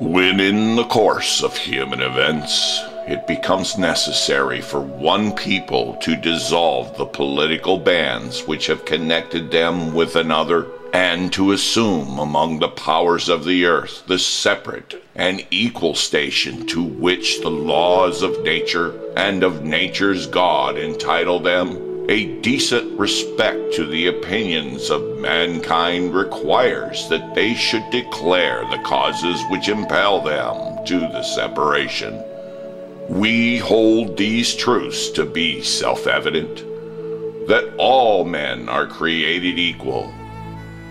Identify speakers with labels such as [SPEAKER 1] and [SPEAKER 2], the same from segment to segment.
[SPEAKER 1] When in the course of human events, it becomes necessary for one people to dissolve the political bands which have connected them with another, and to assume among the powers of the earth the separate and equal station to which the laws of nature and of nature's God entitle them, a decent respect to the opinions of mankind requires that they should declare the causes which impel them to the separation. We hold these truths to be self-evident, that all men are created equal,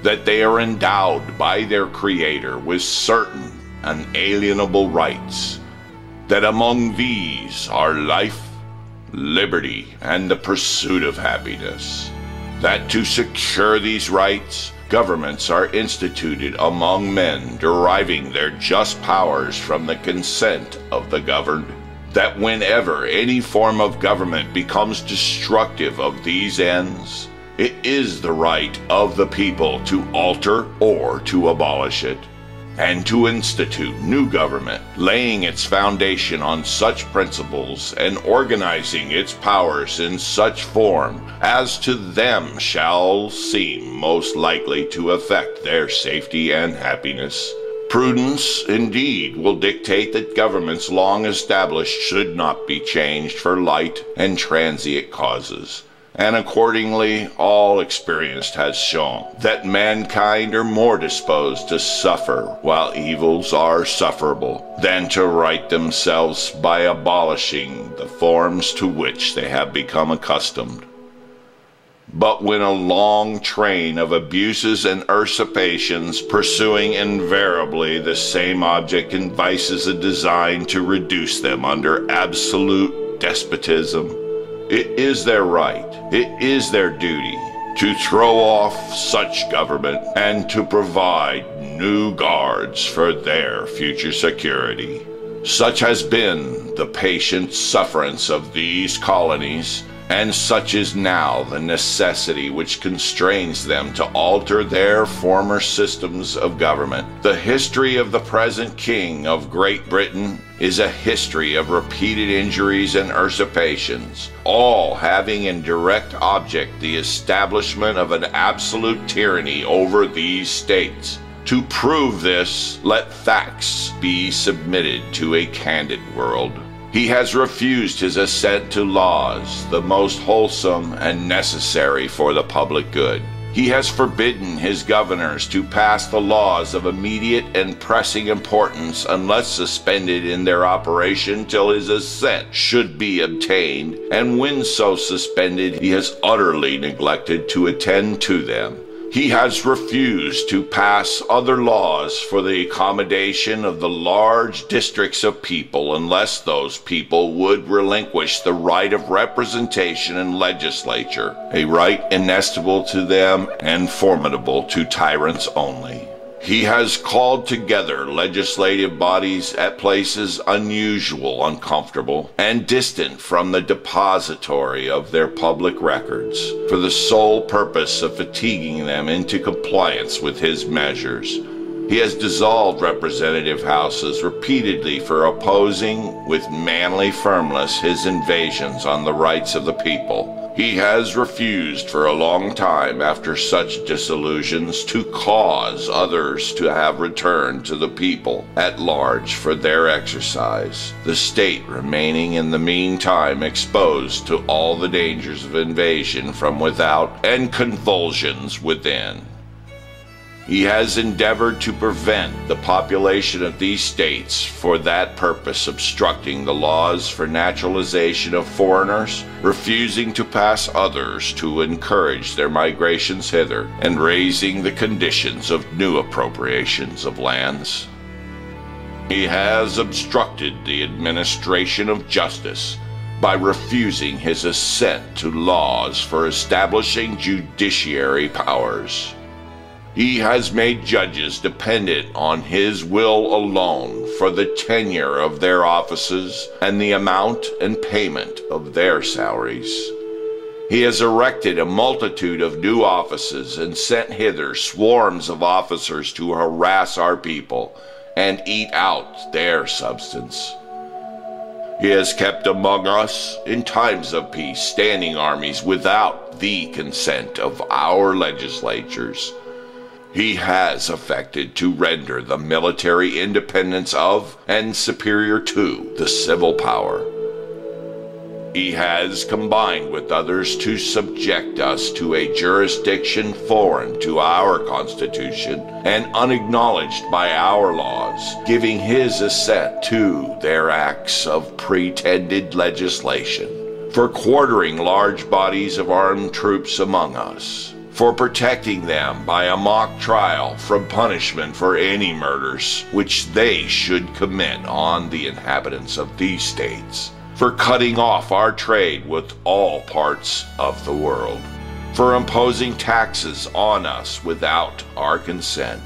[SPEAKER 1] that they are endowed by their Creator with certain unalienable rights, that among these are life, liberty, and the pursuit of happiness, that to secure these rights, governments are instituted among men deriving their just powers from the consent of the governed, that whenever any form of government becomes destructive of these ends, it is the right of the people to alter or to abolish it, and to institute new government, laying its foundation on such principles and organizing its powers in such form as to them shall seem most likely to affect their safety and happiness. Prudence, indeed, will dictate that governments long established should not be changed for light and transient causes. And accordingly, all experience has shown that mankind are more disposed to suffer while evils are sufferable than to right themselves by abolishing the forms to which they have become accustomed. But when a long train of abuses and usurpations, pursuing invariably the same object and vices, are designed to reduce them under absolute despotism, it is their right, it is their duty to throw off such government and to provide new guards for their future security. Such has been the patient sufferance of these colonies, and such is now the necessity which constrains them to alter their former systems of government. The history of the present King of Great Britain is a history of repeated injuries and usurpations, all having in direct object the establishment of an absolute tyranny over these states. To prove this, let facts be submitted to a candid world. He has refused his assent to laws, the most wholesome and necessary for the public good. He has forbidden his governors to pass the laws of immediate and pressing importance unless suspended in their operation till his assent should be obtained, and when so suspended, he has utterly neglected to attend to them. He has refused to pass other laws for the accommodation of the large districts of people unless those people would relinquish the right of representation in legislature, a right inestimable to them and formidable to tyrants only. He has called together legislative bodies at places unusual, uncomfortable, and distant from the depository of their public records, for the sole purpose of fatiguing them into compliance with his measures. He has dissolved representative houses repeatedly for opposing with manly firmness his invasions on the rights of the people. He has refused for a long time after such dissolutions to cause others to have returned to the people at large for their exercise, the state remaining in the meantime exposed to all the dangers of invasion from without and convulsions within. He has endeavored to prevent the population of these states for that purpose, obstructing the laws for naturalization of foreigners, refusing to pass others to encourage their migrations hither, and raising the conditions of new appropriations of lands. He has obstructed the administration of justice by refusing his assent to laws for establishing judiciary powers. He has made judges dependent on his will alone for the tenure of their offices and the amount and payment of their salaries. He has erected a multitude of new offices and sent hither swarms of officers to harass our people and eat out their substance. He has kept among us, in times of peace, standing armies without the consent of our legislatures. He has affected to render the military independence of and superior to the civil power. He has combined with others to subject us to a jurisdiction foreign to our Constitution and unacknowledged by our laws, giving his assent to their acts of pretended legislation, for quartering large bodies of armed troops among us, for protecting them by a mock trial from punishment for any murders which they should commit on the inhabitants of these states, for cutting off our trade with all parts of the world, for imposing taxes on us without our consent,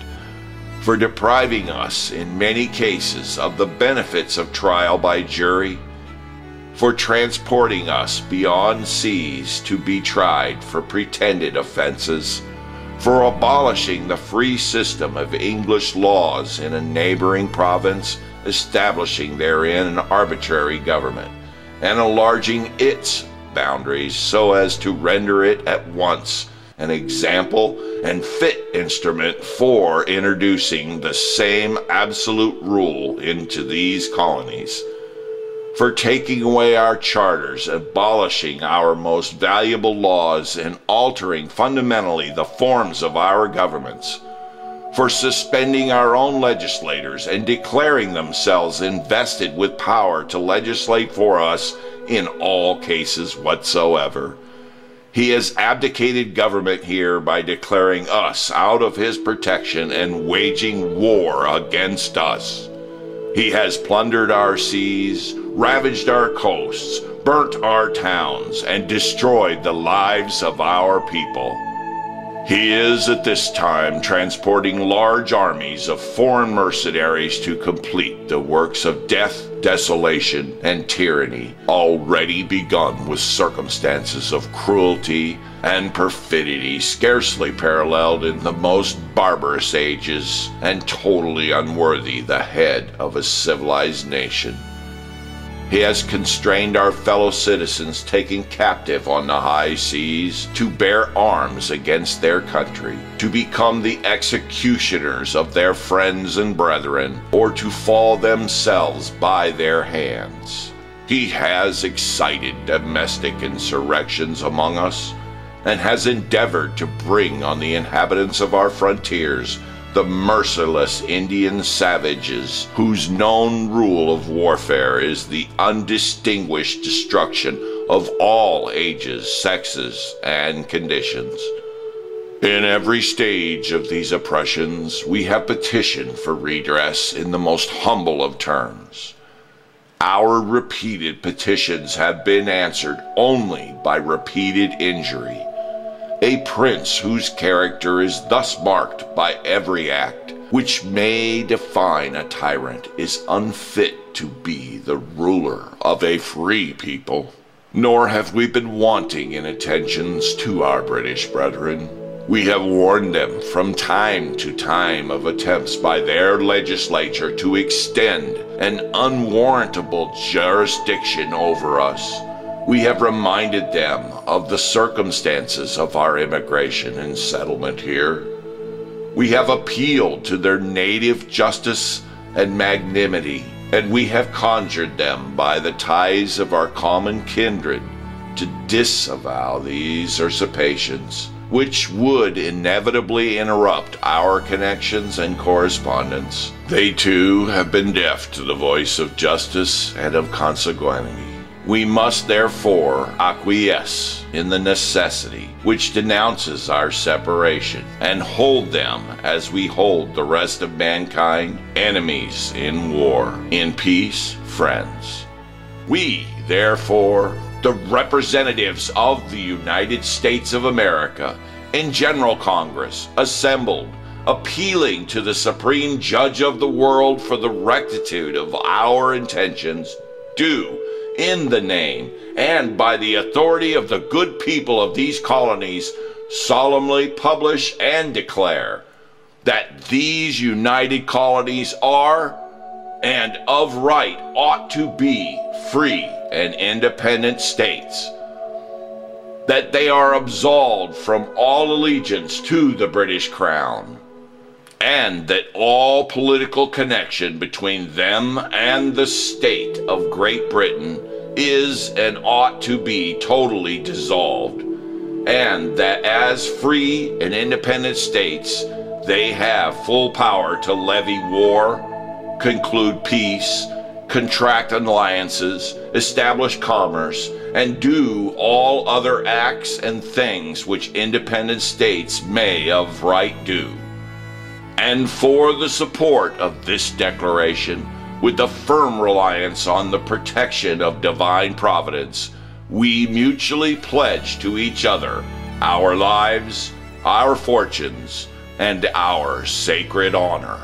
[SPEAKER 1] for depriving us in many cases of the benefits of trial by jury, for transporting us beyond seas to be tried for pretended offenses, for abolishing the free system of English laws in a neighboring province, establishing therein an arbitrary government, and enlarging its boundaries so as to render it at once an example and fit instrument for introducing the same absolute rule into these colonies, for taking away our charters, abolishing our most valuable laws, and altering fundamentally the forms of our governments, for suspending our own legislators and declaring themselves invested with power to legislate for us in all cases whatsoever. He has abdicated government here by declaring us out of his protection and waging war against us. He has plundered our seas, ravaged our coasts, burnt our towns, and destroyed the lives of our people. He is at this time transporting large armies of foreign mercenaries to complete the works of death, desolation, and tyranny already begun with circumstances of cruelty and perfidy scarcely paralleled in the most barbarous ages and totally unworthy the head of a civilized nation. He has constrained our fellow citizens taken captive on the high seas to bear arms against their country, to become the executioners of their friends and brethren, or to fall themselves by their hands. He has excited domestic insurrections among us, and has endeavored to bring on the inhabitants of our frontiers the merciless Indian savages whose known rule of warfare is the undistinguished destruction of all ages, sexes, and conditions. In every stage of these oppressions, we have petitioned for redress in the most humble of terms. Our repeated petitions have been answered only by repeated injury. A prince whose character is thus marked by every act which may define a tyrant is unfit to be the ruler of a free people. Nor have we been wanting in attentions to our British brethren. We have warned them from time to time of attempts by their legislature to extend an unwarrantable jurisdiction over us. We have reminded them of the circumstances of our immigration and settlement here. We have appealed to their native justice and magnanimity, and we have conjured them by the ties of our common kindred to disavow these usurpations, which would inevitably interrupt our connections and correspondence. They too have been deaf to the voice of justice and of consanguinity. We must therefore acquiesce in the necessity which denounces our separation, and hold them as we hold the rest of mankind, enemies in war, in peace, friends. We, therefore, the representatives of the United States of America, in General Congress, assembled, appealing to the Supreme Judge of the world for the rectitude of our intentions, do, in the name and by the authority of the good people of these colonies, solemnly publish and declare that these united colonies are, and of right ought to be, free and independent states, that they are absolved from all allegiance to the British Crown, and that all political connection between them and the state of Great Britain is and ought to be totally dissolved, and that as free and independent states they have full power to levy war, conclude peace, contract alliances, establish commerce, and do all other acts and things which independent states may of right do. And for the support of this declaration, with the firm reliance on the protection of divine providence, we mutually pledge to each other our lives, our fortunes, and our sacred honor.